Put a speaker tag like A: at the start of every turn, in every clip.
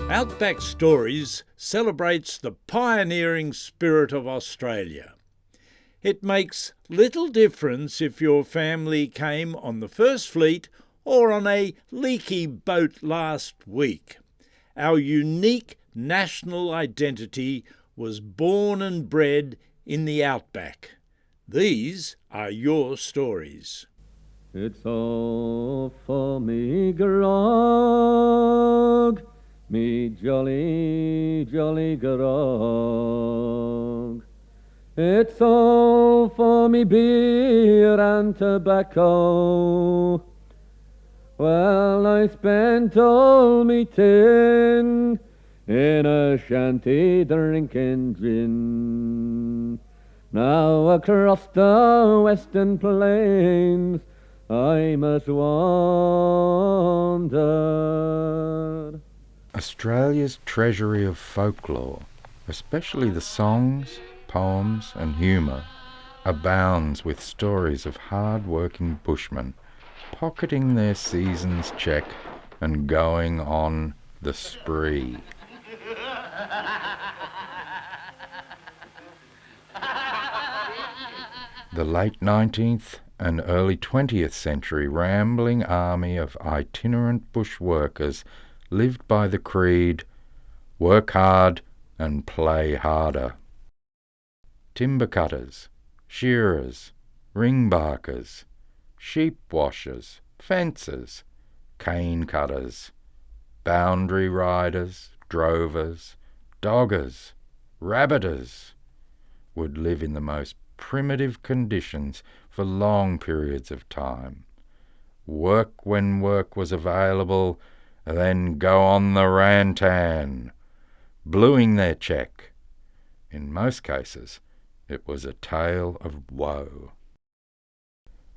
A: Outback Stories celebrates the pioneering spirit of Australia. It makes little difference if your family came on the First Fleet or on a leaky boat last week. Our unique national identity was born and bred in the Outback. These are your stories.
B: It's all for me grog, me jolly, jolly grog. It's all for me beer and tobacco. Well, I spent all me tin in a shanty drinking gin. Now across the western plains I must wander.
C: Australia's treasury of folklore, especially the songs, poems and humour, abounds with stories of hard-working bushmen pocketing their season's check and going on the spree. The late 19th and early 20th century rambling army of itinerant bush workers lived by the creed, work hard and play harder. Timber cutters, shearers, ring barkers, sheep washers, fencers, cane cutters, boundary riders, drovers, doggers, rabbiters would live in the most primitive conditions for long periods of time. Work when work was available, then go on the Rantan, bluing their check. In most cases, it was a tale of woe.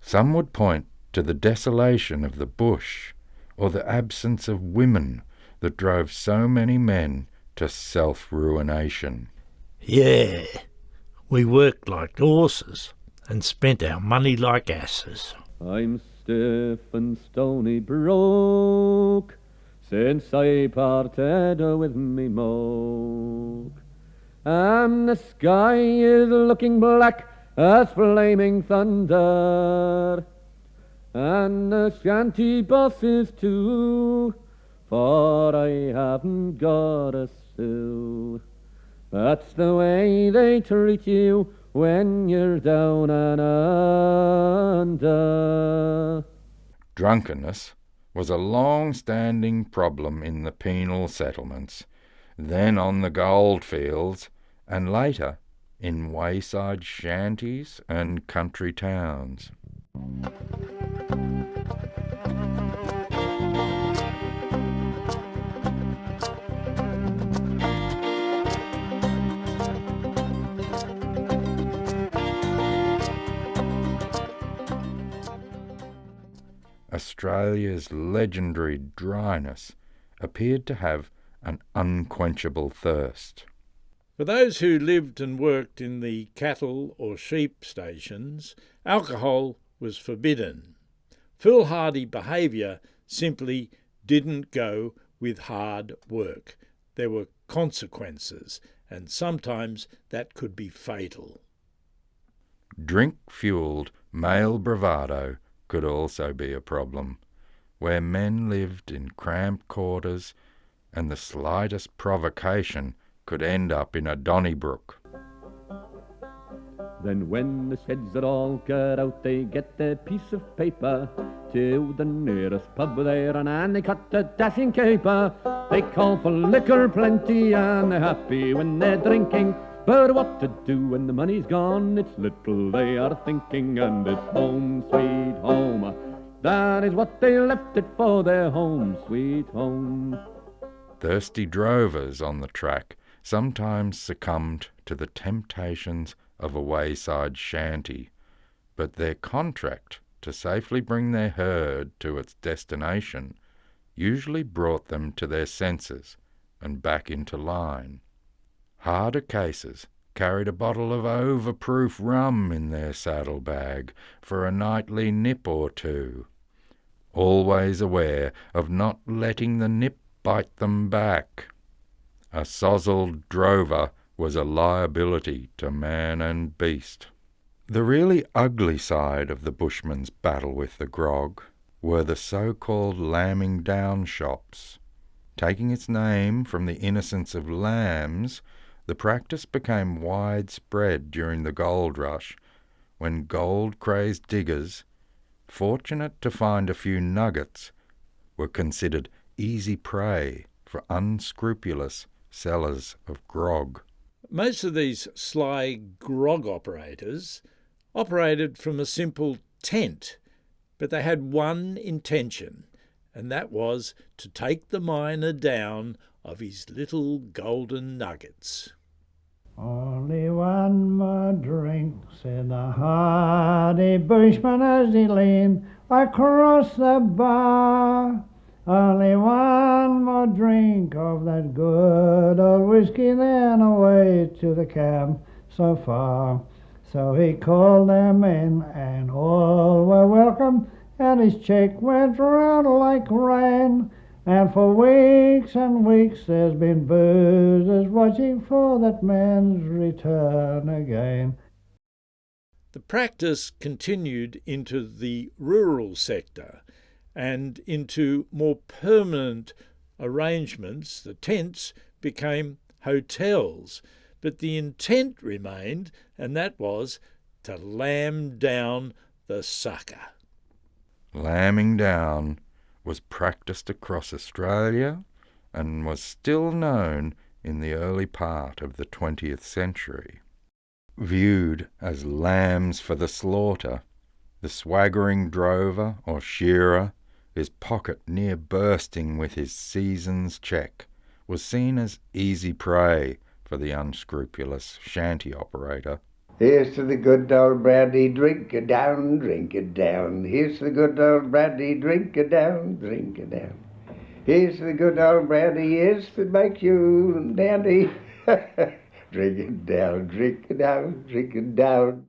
C: Some would point to the desolation of the bush or the absence of women that drove so many men to self-ruination.
A: Yeah, we worked like horses and spent our money like asses.
B: I'm stiff and stony broke since I parted with me moke. And the sky is looking black as flaming thunder, and the shanty bosses too, for I haven't got a sou. That's the way they treat you when you're down and under.
C: Drunkenness was a long-standing problem in the penal settlements, then on the goldfields, and later in wayside shanties and country towns. Australia's legendary dryness appeared to have an unquenchable thirst.
A: For those who lived and worked in the cattle or sheep stations, alcohol was forbidden. Foolhardy behaviour simply didn't go with hard work. There were consequences, and sometimes that could be fatal.
C: Drink-fuelled male bravado could also be a problem, where men lived in cramped quarters and the slightest provocation could end up in a Donnybrook.
B: Then when the sheds are all got out, they get their piece of paper to the nearest pub there, and they cut a dashing caper. They call for liquor plenty, and they're happy when they're drinking. But what to do when the money's gone, it's little they are thinking. And it's home, sweet home, that is what they left it for, their home, sweet home.
C: Thirsty drovers on the track sometimes succumbed to the temptations of a wayside shanty, but their contract to safely bring their herd to its destination usually brought them to their senses and back into line. Harder cases carried a bottle of overproof rum in their saddlebag for a nightly nip or two, always aware of not letting the nip bite them back. A sozzled drover was a liability to man and beast. The really ugly side of the bushman's battle with the grog were the so-called lambing down shops. Taking its name from the innocence of lambs, the practice became widespread during the gold rush, when gold-crazed diggers, fortunate to find a few nuggets, were considered easy prey for unscrupulous sellers of grog.
A: Most of these sly grog operators operated from a simple tent, but they had one intention, and that was to take the miner down of his little golden nuggets.
D: Only one more drink, said the hardy bushman as he leaned across the bar. Only one more drink of that good old whiskey, then away to the camp so far. So he called them in, and all were welcome, and his check went round like rain. And for weeks and weeks there's been boozers watching for that man's return again.
A: The practice continued into the rural sector and into more permanent arrangements. The tents became hotels, but the intent remained, and that was to lamb down the sucker.
C: Lambing down was practised across Australia and was still known in the early part of the 20th century. Viewed as lambs for the slaughter, the swaggering drover or shearer, his pocket near bursting with his season's cheque, was seen as easy prey for the unscrupulous shanty operator.
E: Here's to the good old brandy, drink it down, drink it down. Here's to the good old brandy, drink it down, drink it down. Here's to the good old brandy, yes, that makes you dandy. Drink it down, drink it down, drink it down.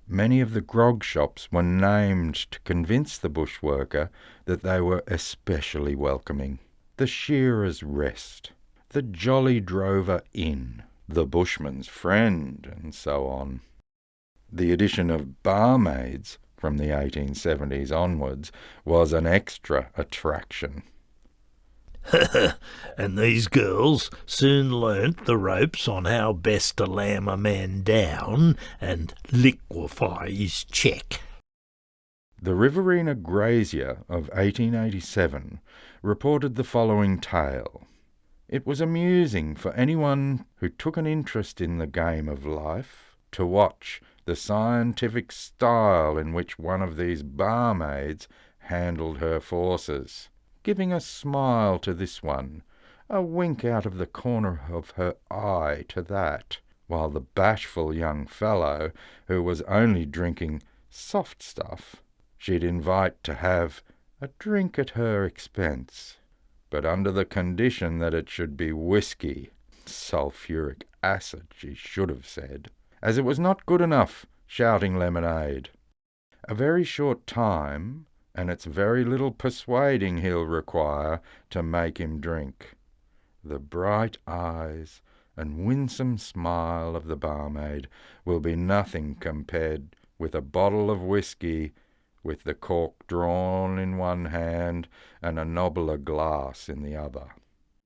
C: Many of the grog shops were named to convince the bushworker that they were especially welcoming. The Shearer's Rest, the Jolly Drover Inn, the Bushman's Friend, and so on. The addition of barmaids from the 1870s onwards was an extra attraction.
F: And these girls soon learnt the ropes on how best to lamb a man down and liquefy his cheque.
C: The Riverina Grazier of 1887 reported the following tale. It was amusing for anyone who took an interest in the game of life to watch the scientific style in which one of these barmaids handled her forces, giving a smile to this one, a wink out of the corner of her eye to that, while the bashful young fellow, who was only drinking soft stuff, she'd invite to have a drink at her expense, but under the condition that it should be whiskey, sulphuric acid, she should have said, as it was not good enough shouting lemonade. A very short time, and it's very little persuading he'll require to make him drink. The bright eyes and winsome smile of the barmaid will be nothing compared with a bottle of whiskey with the cork drawn in one hand and a nobbler glass in the other.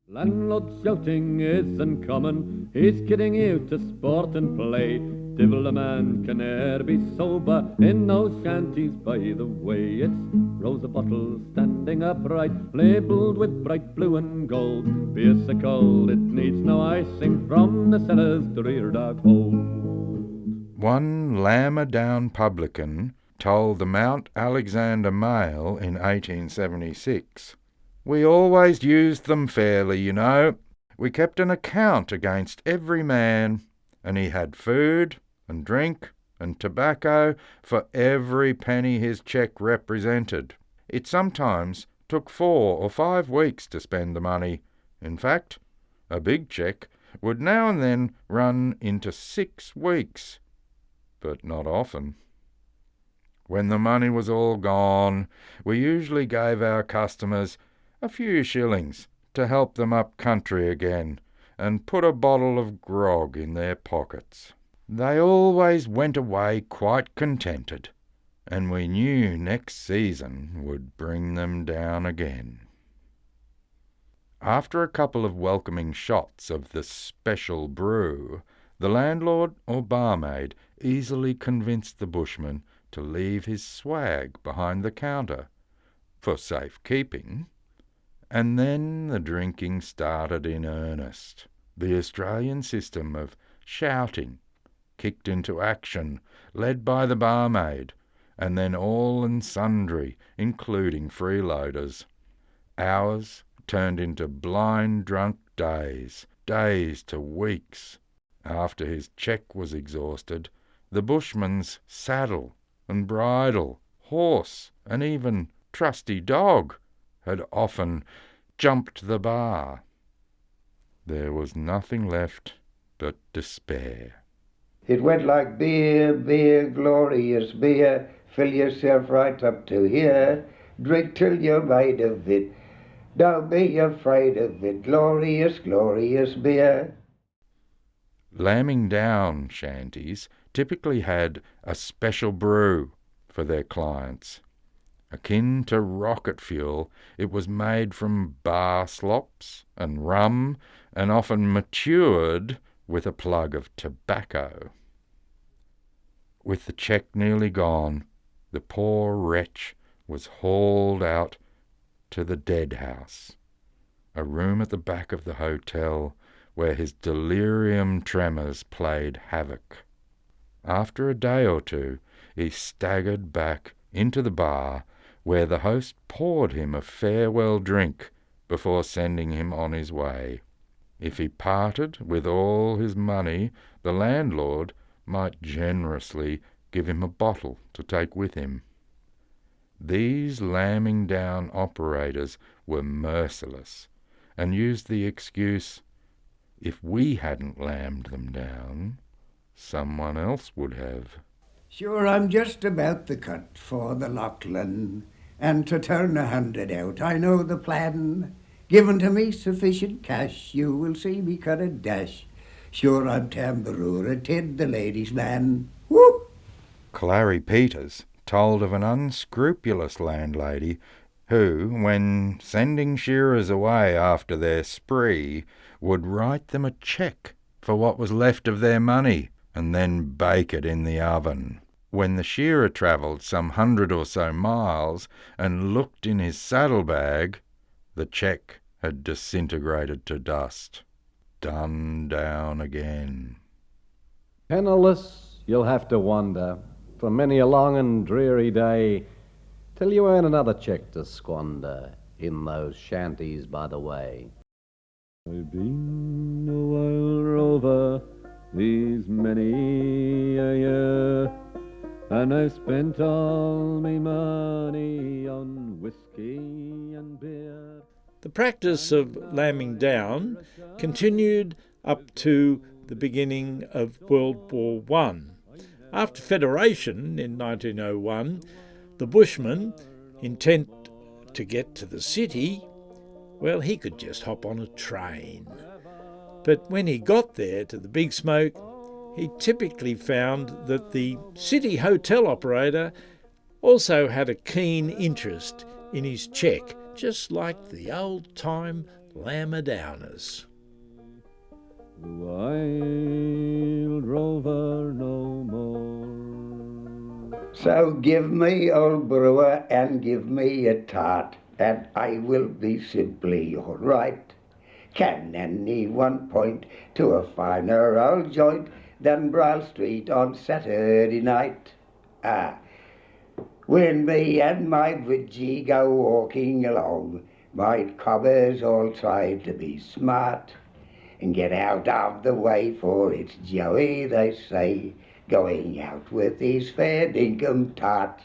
B: Landlord shouting isn't common, he's kidding you to sport and play. Divil a man can e'er be sober in those shanties by the way. It's rows of bottles standing upright, labelled with bright blue and gold. Beer so cold it needs no icing from the cellar's drear dark hold.
C: One lammer-down publican told the Mount Alexander Mail in 1876, "We always used them fairly, you know. We kept an account against every man, and he had food and drink and tobacco for every penny his cheque represented. It sometimes took 4 or 5 weeks to spend the money. In fact, a big cheque would now and then run into 6 weeks, but not often. When the money was all gone, we usually gave our customers a few shillings to help them up country again and put a bottle of grog in their pockets. They always went away quite contented, and we knew next season would bring them down again. After a couple of welcoming shots of the special brew, the landlord or barmaid easily convinced the bushman to leave his swag behind the counter, for safe keeping, and then the drinking started in earnest. The Australian system of shouting kicked into action, led by the barmaid, and then all and sundry, including freeloaders. Hours turned into blind drunk days, days to weeks. After his cheque was exhausted, the bushman's saddle and bridle, horse, and even trusty dog had often jumped the bar. There was nothing left but despair.
E: It went like beer, beer, glorious beer, fill yourself right up to here, drink till you're made of it, don't be afraid of it, glorious, glorious beer.
C: Lambing down shanties typically had a special brew for their clients. Akin to rocket fuel, it was made from bar slops and rum, and often matured with a plug of tobacco. With the cheque nearly gone, the poor wretch was hauled out to the dead house, a room at the back of the hotel where his delirium tremors played havoc. After a day or two, he staggered back into the bar, where the host poured him a farewell drink before sending him on his way. If he parted with all his money, the landlord might generously give him a bottle to take with him. These lambing down operators were merciless, and used the excuse, if we hadn't lambed them down, someone else would have.
E: Sure, I'm just about the cut for the Lachlan, and to turn 100 out, I know the plan. Given to me sufficient cash, you will see me cut a dash. Sure, I'm Tambaroora Ted, the ladies' man. Whoop!
C: Clary Peters told of an unscrupulous landlady who, when sending shearers away after their spree, would write them a cheque for what was left of their money and then bake it in the oven. When the shearer travelled some 100 or so miles and looked in his saddlebag, the cheque had disintegrated to dust. Done down again.
B: Penniless, you'll have to wander for many a long and dreary day, till you earn another cheque to squander in those shanties by the way. I've been a wild rover these many a year, and I've spent all me money on whiskey and beer.
A: The practice of lambing down continued up to the beginning of World War I. After Federation in 1901, the bushman, intent to get to the city, well, he could just hop on a train. But when he got there to the Big Smoke, he typically found that the city hotel operator also had a keen interest in his cheque, just like the old-time lammer-downers.
B: The wild rover no more.
E: So give me, old brewer, and give me a tart, and I will be simply all right. Can anyone point to a finer old joint than Brile Street on Saturday night? When me and my Widgie go walking along, my cobbers all try to be smart and get out of the way, for it's Joey, they say, going out with his fair dinkum tart.